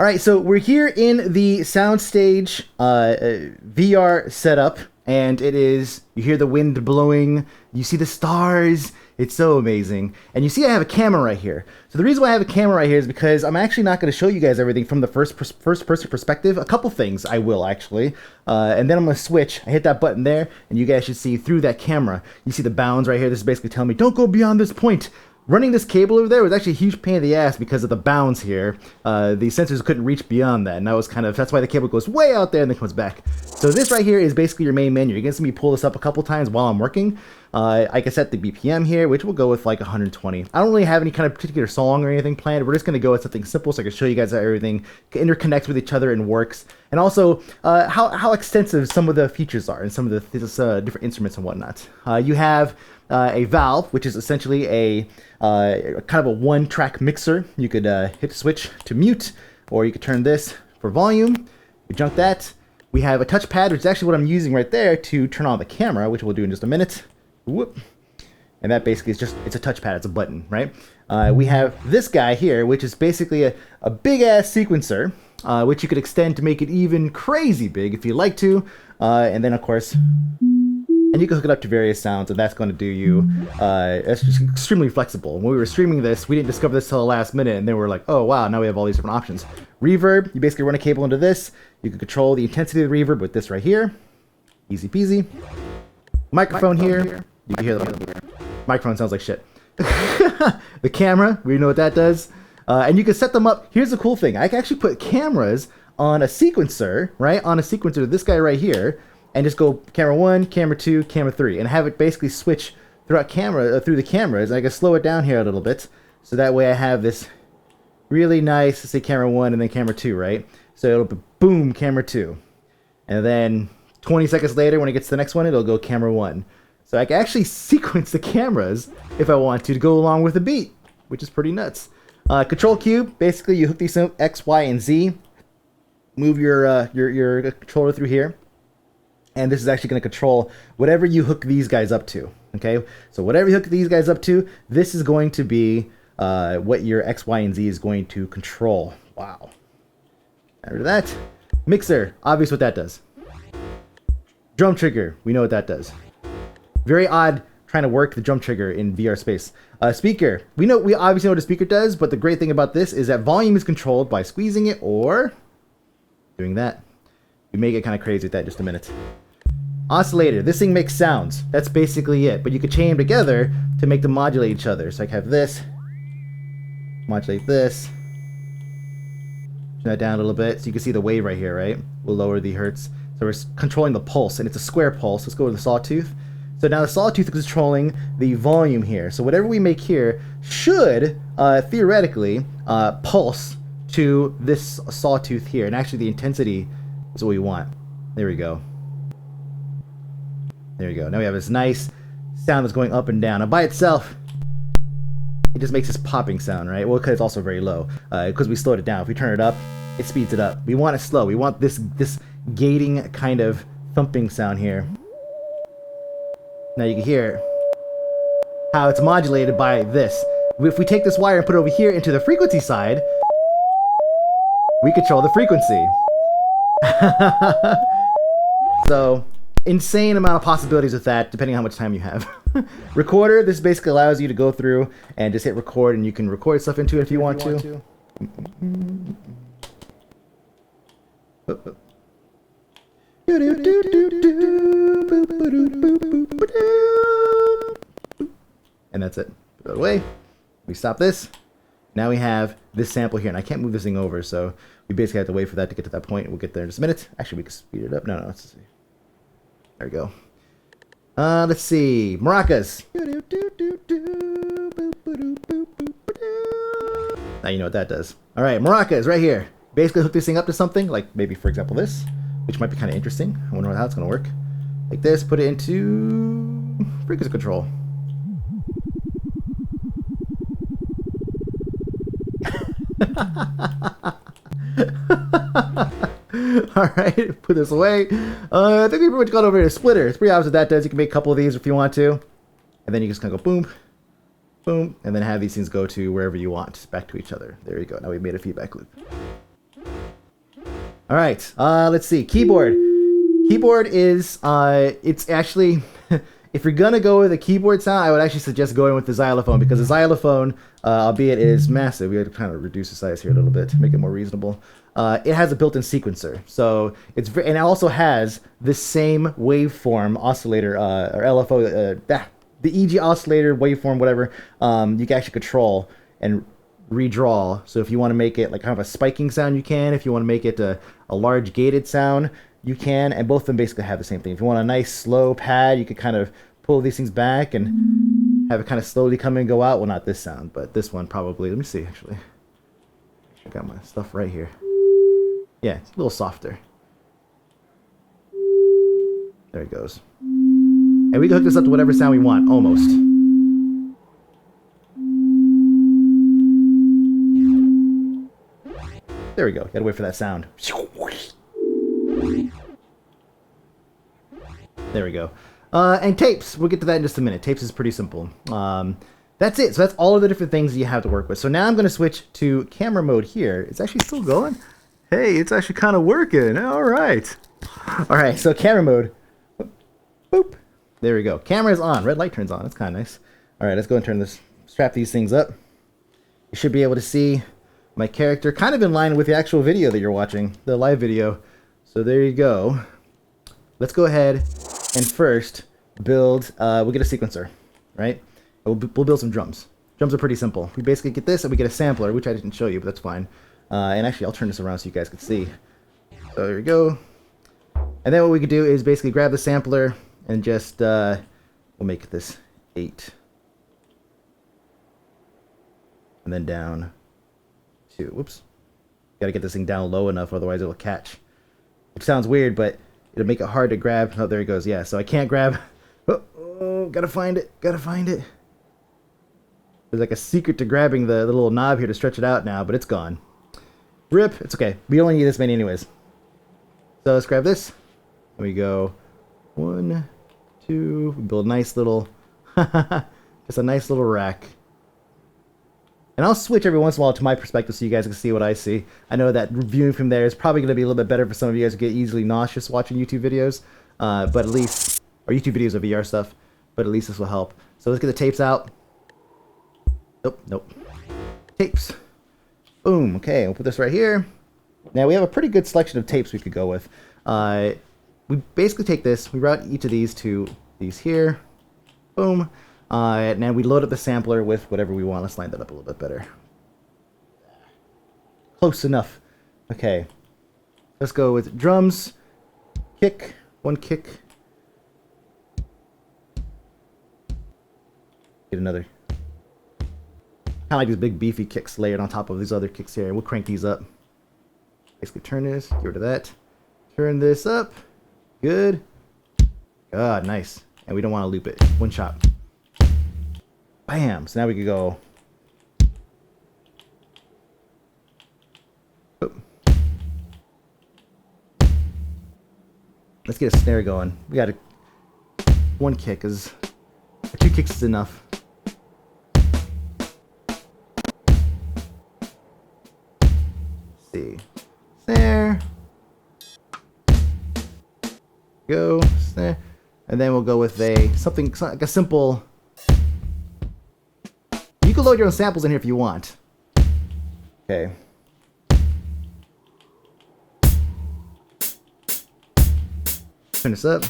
All right, so we're here in the SoundStage VR setup, and it is, you hear the wind blowing, you see the stars, it's so amazing. And you see I have a camera right here. So the reason why I have a camera right here is because I'm actually not going to show you guys everything from the first person perspective. A couple things I will actually. And then I'm going to switch. I hit that button there, and you guys should see through that camera. You see the bounds right here. This is basically telling me, don't go beyond this point. Running this cable over there was actually a huge pain in the ass because of the bounds here. The sensors couldn't reach beyond that, and that was that's why the cable goes way out there and then comes back. So this right here is basically your main menu. You're going to see me pull this up a couple times while I'm working. I can set the BPM here, which will go with like 120. I don't really have any kind of particular song or anything planned. We're just going to go with something simple so I can show you guys how everything interconnects with each other and works. And also how extensive some of the features are and some of the different instruments and whatnot. You have a valve, which is essentially a kind of a one-track mixer. You could hit the switch to mute, or you could turn this for volume. You junk that. We have a touchpad, which is actually what I'm using right there to turn on the camera, which we'll do in just a minute. Whoop. And that basically is it's a touchpad, it's a button, right? We have this guy here, which is basically a big-ass sequencer, which you could extend to make it even crazy big if you like to. And then, of course, and you can hook it up to various sounds, and that's going to do you. It's just extremely flexible. When we were streaming this, we didn't discover this till the last minute, and then we were like, oh wow, now we have all these different options. Reverb, you basically run a cable into this. You can control the intensity of the reverb with this right here. Easy peasy. Microphone here. You can hear the microphone sounds like shit. The camera, we know what that does. And you can set them up. Here's the cool thing. I can actually put cameras on a sequencer, right? On a sequencer, this guy right here. And just go camera 1, camera 2, camera 3, and have it basically switch through the cameras. And I can slow it down here a little bit, so that way I have this really nice, let's say camera 1 and then camera 2, right? So it'll be boom, camera 2, and then 20 seconds later, when it gets to the next one, it'll go camera 1. So I can actually sequence the cameras if I want to go along with the beat, which is pretty nuts. Control cube, basically you hook these up X, Y, and Z. Move your controller through here. And this is actually going to control whatever you hook these guys up to, okay? So whatever you hook these guys up to, this is going to be what your X, Y, and Z is going to control. Wow. After that, mixer, obvious what that does. Drum trigger, we know what that does. Very odd trying to work the drum trigger in VR space. Speaker, we obviously know what a speaker does, but the great thing about this is that volume is controlled by squeezing it or doing that. We may get kind of crazy with that in just a minute. Oscillator, this thing makes sounds. That's basically it. But you could chain them together to make them modulate each other. So I can have this, modulate this, turn that down a little bit. So you can see the wave right here, right? We'll lower the hertz. So we're controlling the pulse, and it's a square pulse. Let's go to the sawtooth. So now the sawtooth is controlling the volume here. So whatever we make here should, theoretically, pulse to this sawtooth here. And actually the intensity is what we want. There we go. There you go. Now we have this nice sound that's going up and down. And by itself, it just makes this popping sound, right? Well, because it's also very low. Because we slowed it down. If we turn it up, it speeds it up. We want it slow. We want this gating kind of thumping sound here. Now you can hear how it's modulated by this. If we take this wire and put it over here into the frequency side, we control the frequency. So, insane amount of possibilities with that, depending on how much time you have. Recorder, this basically allows you to go through and just hit record, and you can record stuff into it if you want to. And that's it. Put it away. We stop this. Now we have this sample here, and I can't move this thing over, so we basically have to wait for that to get to that point. We'll get there in just a minute. Actually, we can speed it up. No, let's see. There we go. Let's see. Maracas. Now you know what that does. All right, maracas right here. Basically hook this thing up to something, like maybe, for example, this, which might be kind of interesting. I wonder how it's going to work. Like this, put it into frequency control. Alright, put this away. I think we pretty much got over here. Splitter. It's pretty obvious what that does. You can make a couple of these if you want to. And then you just kind of go boom, boom, and then have these things go to wherever you want, back to each other. There you go. Now we've made a feedback loop. All right. Let's see. Keyboard. Keyboard is it's actually if you're gonna go with a keyboard sound, I would actually suggest going with the xylophone because the xylophone, albeit it is massive, we have to kind of reduce the size here a little bit to make it more reasonable. It has a built-in sequencer, so it's and it also has the same waveform oscillator or LFO, the EG oscillator waveform, whatever. You can actually control and redraw. So if you want to make it like kind of a spiking sound, you can. If you want to make it a large gated sound, you can. And both of them basically have the same thing. If you want a nice slow pad, you could kind of pull these things back and have it kind of slowly come in and go out. Well, not this sound, but this one probably. Let me see, actually. I got my stuff right here. Yeah, it's a little softer. There it goes. And we can hook this up to whatever sound we want, almost. There we go. Gotta wait for that sound. There we go. And tapes. We'll get to that in just a minute. Tapes is pretty simple. That's it. So that's all of the different things you have to work with. So now I'm going to switch to camera mode here. It's actually still going. Hey, it's actually kind of working. All right. All right. So camera mode. Boop. There we go. Camera is on. Red light turns on. That's kind of nice. All right. Let's go and turn this. Strap these things up. You should be able to see my character kind of in line with the actual video that you're watching, the live video. So there you go. Let's go ahead and first build, we'll get a sequencer, right? We'll build some drums. Drums are pretty simple. We basically get this and we get a sampler, which I didn't show you, but that's fine. And actually, I'll turn this around so you guys can see. So there we go. And then what we could do is basically grab the sampler and just, we'll make this 8. And then down. Whoops. Gotta get this thing down low enough, otherwise it'll catch. Which sounds weird, but it'll make it hard to grab. Oh, there it goes. Yeah, so I can't grab. Oh, gotta find it. Gotta find it. There's like a secret to grabbing the little knob here to stretch it out now, but it's gone. Rip. It's okay. We only need this many anyways. So let's grab this. There we go. 1, 2. We build a nice little, just a nice little rack. And I'll switch every once in a while to my perspective so you guys can see what I see. I know that reviewing from there is probably going to be a little bit better for some of you guys who get easily nauseous watching YouTube videos. But at least, or YouTube videos of VR stuff, but at least this will help. So let's get the tapes out. Nope. Tapes. Boom. Okay, we'll put this right here. Now we have a pretty good selection of tapes we could go with. We basically take this, we route each of these to these here. Boom. And then we load up the sampler with whatever we want. Let's line that up a little bit better. Close enough. Okay. Let's go with drums. Kick. 1 kick. Get another. Kind of like these big beefy kicks layered on top of these other kicks here. We'll crank these up. Basically turn this. Get rid of that. Turn this up. Good. God, nice. And we don't want to loop it. One shot. Bam! So now we can go. Oh. Let's get a snare going. We got 1 kick, because 2 kicks is enough. Let's see. Snare. Go. Snare. And then we'll go with something like a simple. You can load your own samples in here if you want. Okay. Turn this up.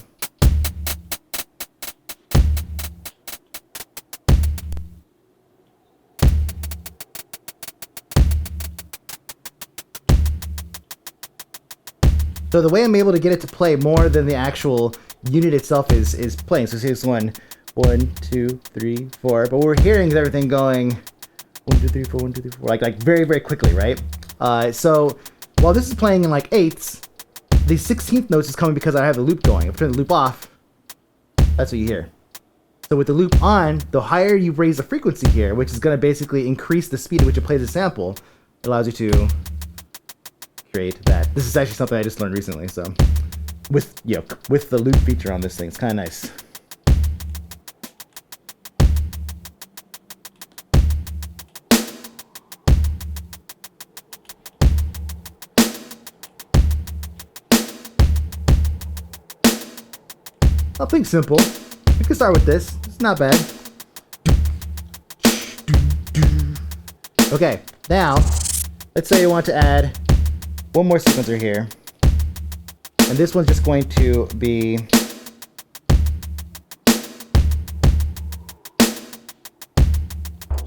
So the way I'm able to get it to play more than the actual unit itself is playing. So see this one. 1, 2, 3, 4. But what we're hearing is everything going 1, 2, 3, 4, 1, 2, 3, 4, like very, very quickly, right? So while this is playing in like 8ths, the 16th notes is coming because I have the loop going. If I turn the loop off, that's what you hear. So with the loop on, the higher you raise the frequency here, which is going to basically increase the speed at which it plays a sample, it allows you to create that. This is actually something I just learned recently. So with the loop feature on this thing, it's kind of nice. Nothing simple. We can start with this. It's not bad. Okay, now, let's say you want to add one more sequencer here. And this one's just going to be...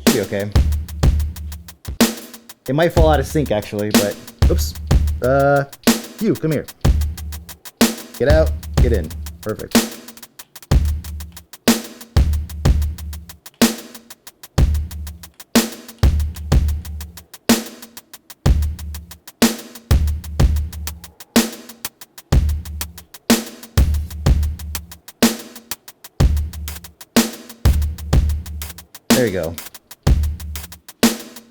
should be okay. It might fall out of sync, actually, but... oops. You, come here. Get out, get in. Perfect. There you go.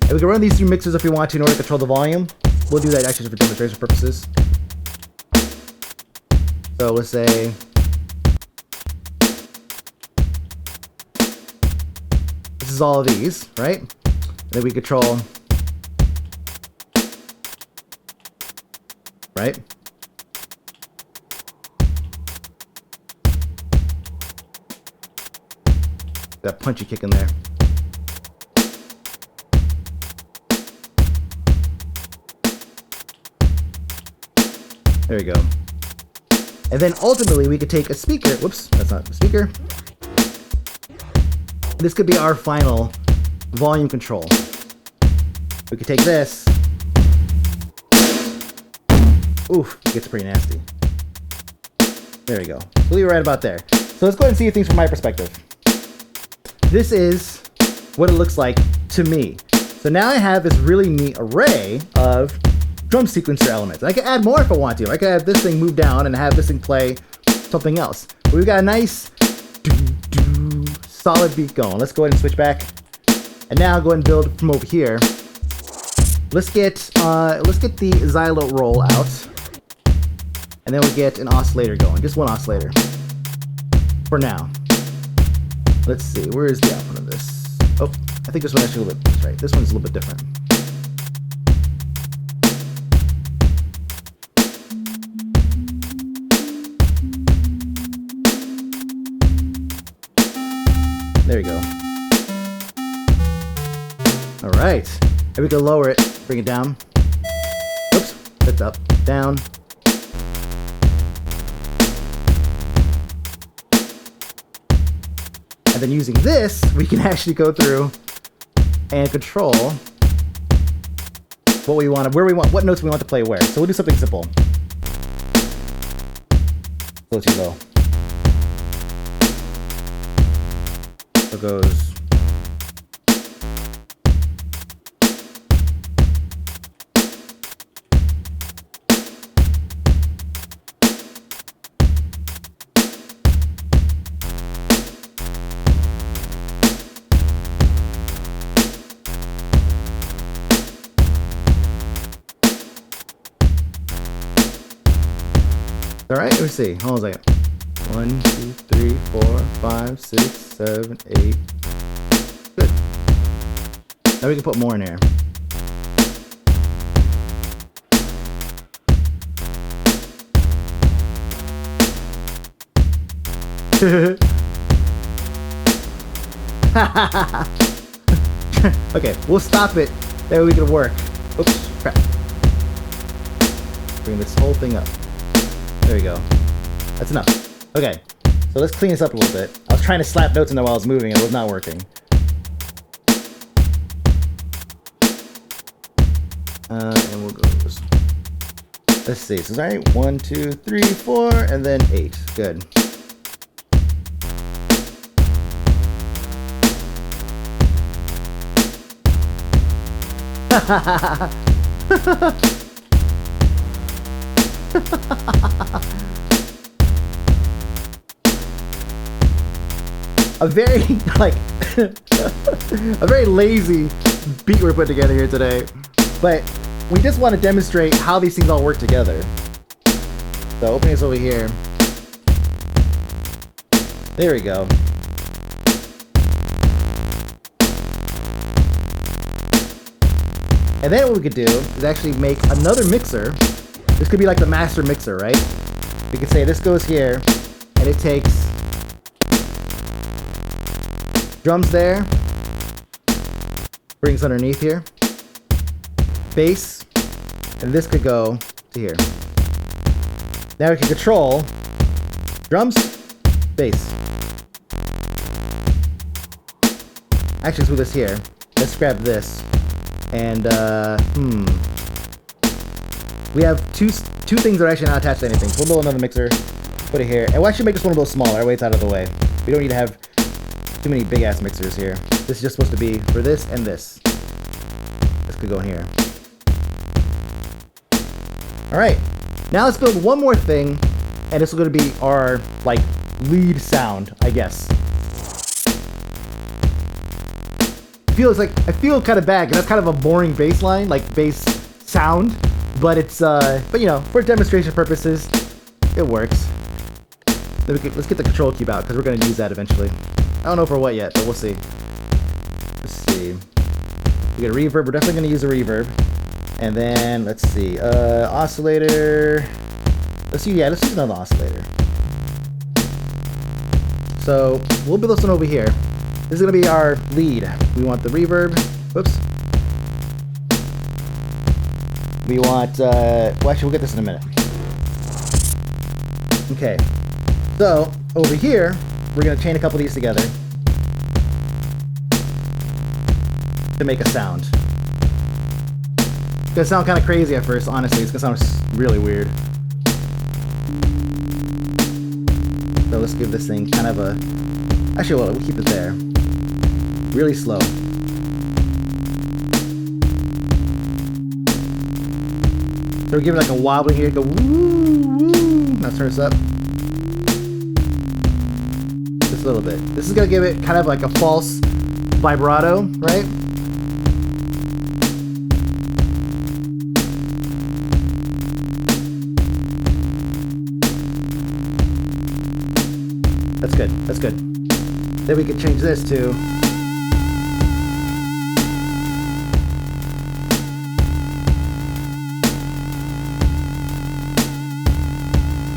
And we can run these through mixers if we want to in order to control the volume. We'll do that actually for demonstration purposes. So let's say this is all of these, right? And then we control, right? That punchy kick in there. There we go. And then ultimately we could take a speaker. Whoops, that's not the speaker. This could be our final volume control. We could take this. Oof, it gets pretty nasty. There we go. We'll leave it right about there. So let's go ahead and see things from my perspective. This is what it looks like to me. So now I have this really neat array of drum sequencer elements. I can add more if I want to. I could have this thing move down and have this thing play something else. But we've got a nice solid beat going. Let's go ahead and switch back. And now go ahead and build from over here. Let's get the xylo roll out. And then we'll get an oscillator going. Just one oscillator. For now. Let's see, where is the output of this? Oh, I think this one actually a little bit, that's right. This one's a little bit different. There we go. All right, and we can lower it, bring it down. Oops, that's up, down. And then using this, we can actually go through and control what we want, what notes we want to play where. So we'll do something simple. Low too low. So it goes. Alright, let's see. Hold on a second. 1, 2, 3, 4, 5, 6, 7, 8. Good. Now we can put more in there. Okay, we'll stop it. That way we can work. Oops, crap. Bring this whole thing up. There we go. That's enough. Okay, so let's clean this up a little bit. I was trying to slap notes in there while I was moving and it was not working. And we'll go. Let's see. So sorry. 1, 2, 3, 4, and then 8. Good. A very, like, a very lazy beat we're putting together here today. But we just want to demonstrate how these things all work together. So opening this over here. There we go. And then what we could do is actually make another mixer. This could be like the master mixer, right? We could say this goes here, and it takes Drums there. Brings underneath here. Bass. And this could go to here. Now we can control drums, bass. Actually, let's move this here. Let's grab this. And, we have two things that are actually not attached to anything. So we'll build another mixer, put it here. And we'll actually make this one a little smaller. That way it's out of the way. We don't need to have too many big-ass mixers here. This is just supposed to be for this and this. This could go in here. Alright. Now let's build one more thing. And this is going to be our, like, lead sound, I guess. I feel kind of bad, because that's kind of a boring bass line, like bass sound. But it's, but you know, for demonstration purposes, it works. Let's get the control cube out, because we're going to use that eventually. I don't know for what yet, but we'll see. Let's see. We get a reverb. We're definitely going to use a reverb. And then, let's see. Oscillator. Let's use another oscillator. So, we'll build this one over here. This is going to be our lead. We want the reverb. Whoops. We want, well, actually, we'll get this in a minute. Okay. So, over here, we're going to chain a couple of these together to make a sound. It's going to sound kind of crazy at first, honestly. It's going to sound really weird. So let's give this thing kind of a... Actually, we'll keep it there. Really slow. So we're giving like a wobble here. Go woo, woo. Now turn this up. Just a little bit. This is going to give it kind of like a false vibrato, right? That's good. That's good. Then we can change this to...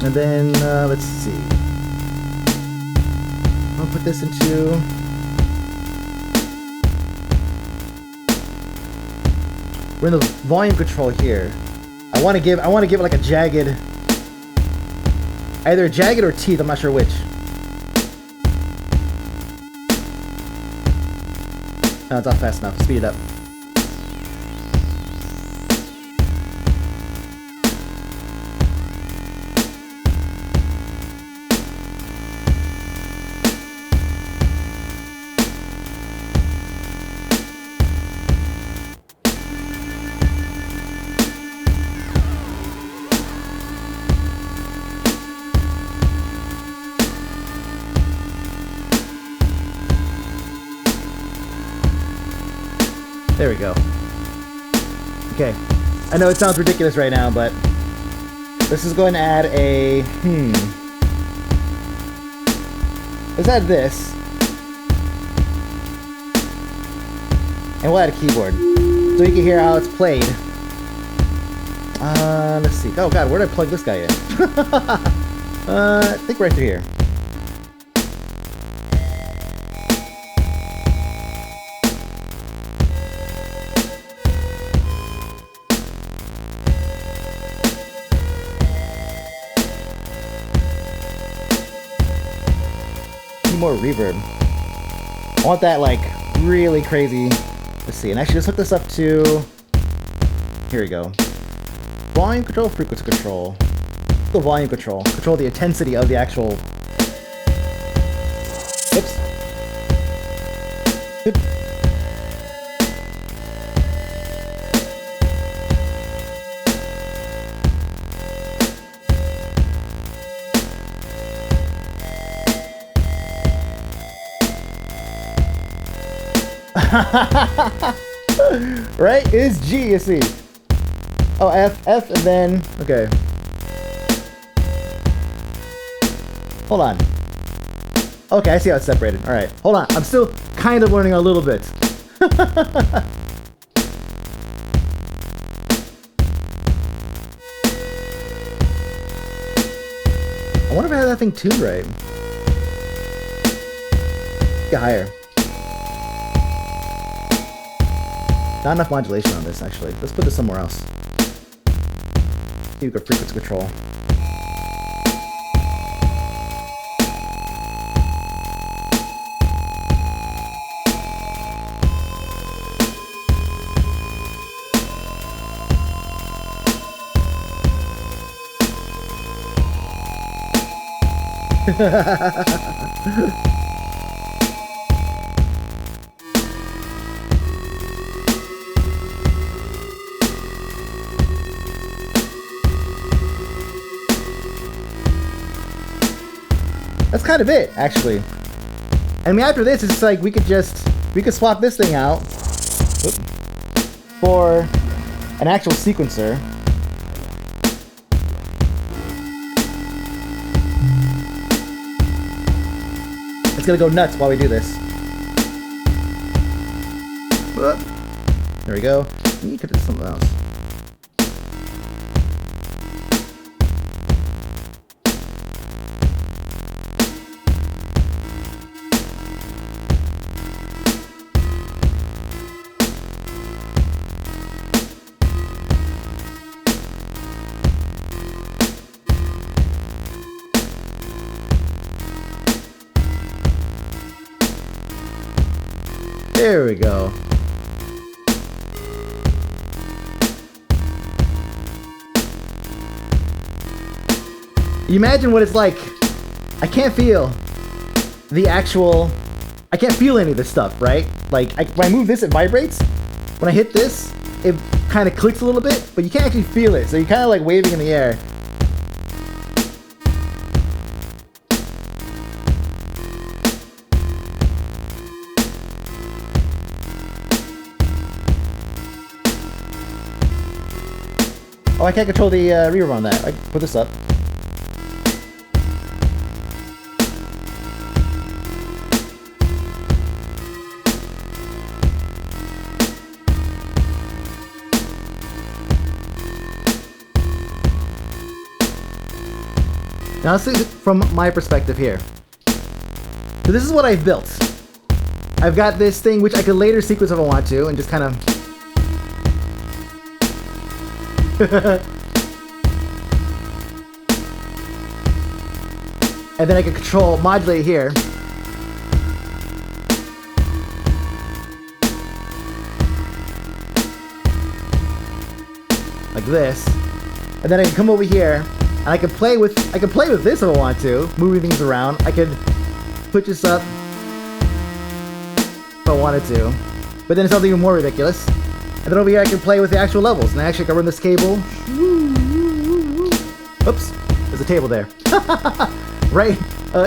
And then, let's see. I'll put this into... We're in the volume control here. I want to give it like a jagged... Either a jagged or teeth, I'm not sure which. No, it's not fast enough. Speed it up. There we go. Okay. I know it sounds ridiculous right now, but this is going to add a... Let's add this. And we'll add a keyboard. So you can hear how it's played. Let's see. Oh god, where did I plug this guy in? I think right through here. More reverb. I want that like really crazy. Let's see, and actually let's hook this up to... Here we go. Volume control, frequency control. Let's go volume control. Control the intensity of the actual... Oops. Oop. Right? It is G, you see. Oh, F, and then... Okay. Hold on. Okay, I see how it's separated. Alright, hold on. I'm still kind of learning a little bit. I wonder if I have that thing tuned right. Get higher. Not enough modulation on this, actually. Let's put this somewhere else. You go frequency control. That's kind of it, actually. I mean, after this, it's like we could swap this thing out for an actual sequencer. It's gonna go nuts while we do this. There we go. You could do something else. There we go. You imagine what it's like. I can't feel the actual... I can't feel any of this stuff, right? Like, when I move this, it vibrates. When I hit this, it kind of clicks a little bit, but you can't actually feel it. So you're kind of like waving in the air. Oh, I can't control the reverb on that. I can put this up. Now let's see from my perspective here. So this is what I've built. I've got this thing which I could later sequence if I want to, and just kind of... and then I can control modulate here. Like this. And then I can come over here and I can play with this if I want to, moving things around. I could put this up if I wanted to. But then it's something even more ridiculous. And then over here I can play with the actual levels. And actually I can run this cable. Oops, there's a table there. Right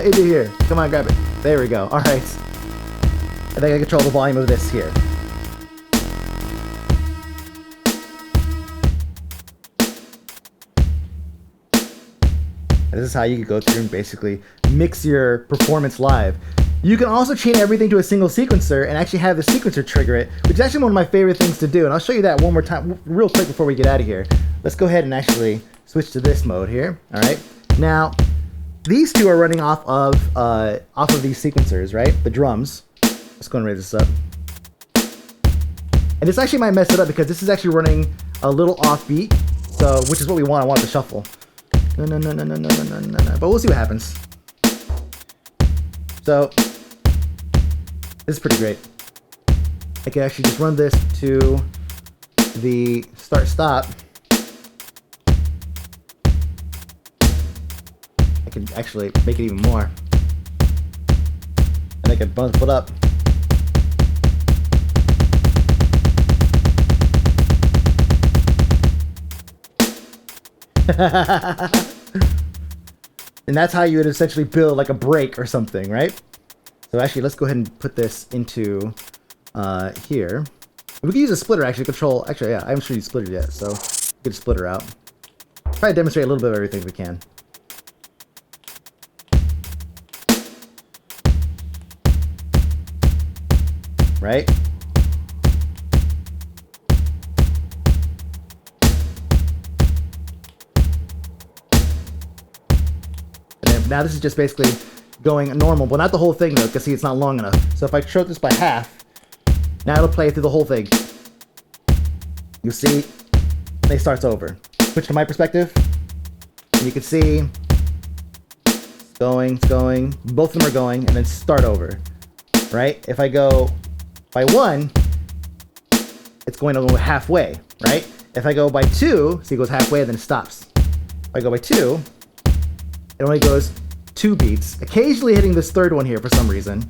into here. Come on, grab it. There we go. Alright. And then I can control the volume of this here. And this is how you can go through and basically mix your performance live. You can also chain everything to a single sequencer and actually have the sequencer trigger it, which is actually one of my favorite things to do. And I'll show you that one more time real quick before we get out of here. Let's go ahead and actually switch to this mode here. All right. Now, these two are running off of these sequencers, right? The drums. Let's go and raise this up. And this actually might mess it up because this is actually running a little offbeat, so which is what we want. I want the shuffle. No. But we'll see what happens. So, this is pretty great. I can actually just run this to the start-stop. I can actually make it even more. And I can bump it up. And that's how you would essentially build like a break or something, right? So actually, let's go ahead and put this into here. We can use a splitter actually to control. Actually, yeah, I haven't shown you splitter yet, so get a splitter out. Try to demonstrate a little bit of everything if we can. Right? Now this is just basically going normal, but not the whole thing though, because see, it's not long enough. So if I short this by half, now it'll play through the whole thing. you see, it starts over. Switch to my perspective, and you can see it's going, both of them are going, and then start over, right? If I go by 1, it's going to go halfway, right? If I go by 2, see, it goes halfway and then it stops. If I go by 2, it only goes 2 beats, occasionally hitting this third one here for some reason.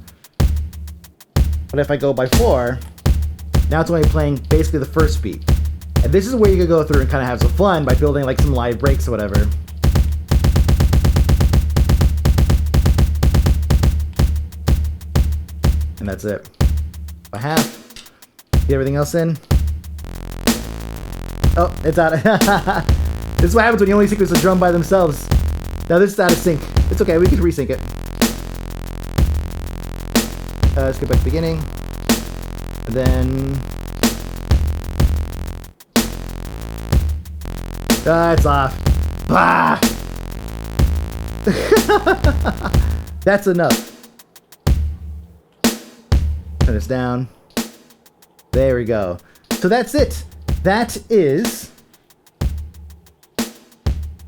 But if I go by 4, now it's only playing basically the first beat. And this is where you can go through and kind of have some fun by building like some live breaks or whatever. And that's it. By half. Get everything else in. Oh, it's out. This is what happens when you only sequence a drum by themselves. Now this is out of sync. It's okay, we can resync it. Let's go back to the beginning. And then... it's off. Ah! That's enough. Turn this down. There we go. So that's it. That is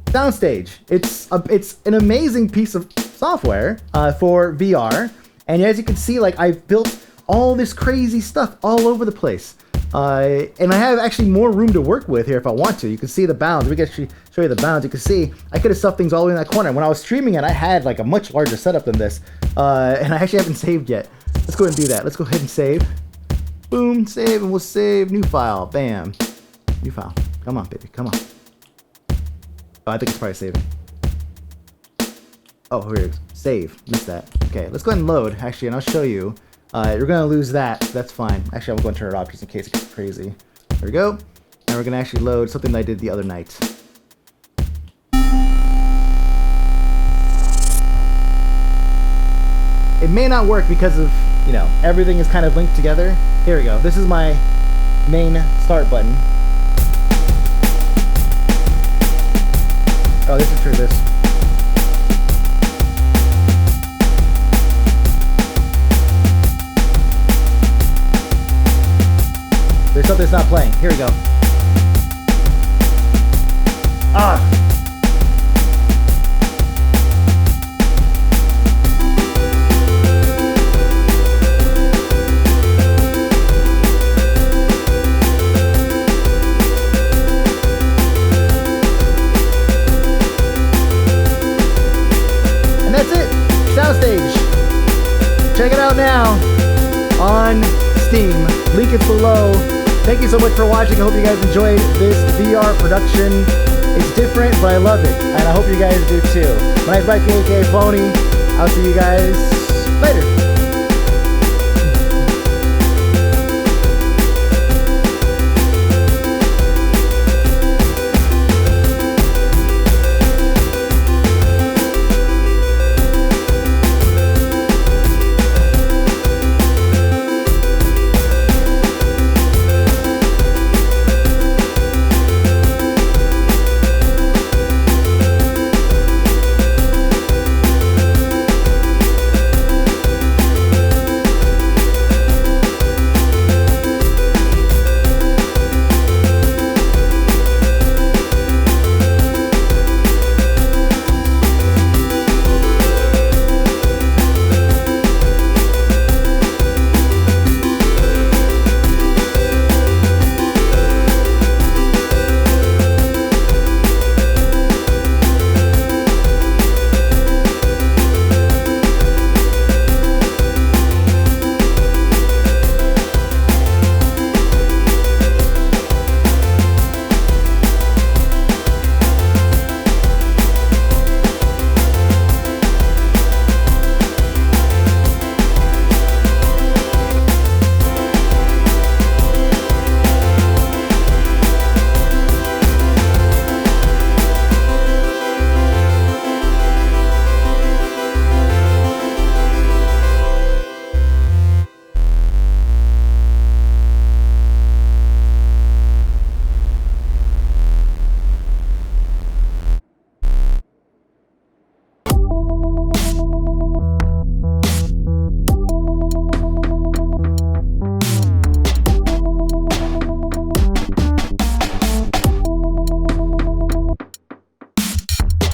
SoundStage. It's an amazing piece of software for VR. And as you can see, like, I've built all this crazy stuff all over the place. And I have actually more room to work with here if I want to. You can see the bounds. We can actually show you the bounds. You can see I could have stuffed things all the way in that corner. When I was streaming it, I had like a much larger setup than this. And I actually haven't saved yet. Let's go ahead and do that. Let's go ahead and save. Boom, save, and we'll save new file. Bam. New file. Come on, baby. Come on. Oh, I think it's probably saving. Oh, here it is. Save. Missed that. Okay, let's go ahead and load, actually, and I'll show you. You're going to lose that. That's fine. Actually, I'm going to turn it off just in case it gets crazy. There we go. And we're going to actually load something that I did the other night. It may not work because of, you know, everything is kind of linked together. Here we go. This is my main start button. Oh, this is true, this. There's something that's not playing. Here we go. Ah! And that's it. SoundStage. Check it out now on Steam. Link is below. Thank you so much for watching. I hope you guys enjoyed this VR production. It's different, but I love it. And I hope you guys do too. My name's Mike, aka Phony. I'll see you guys later.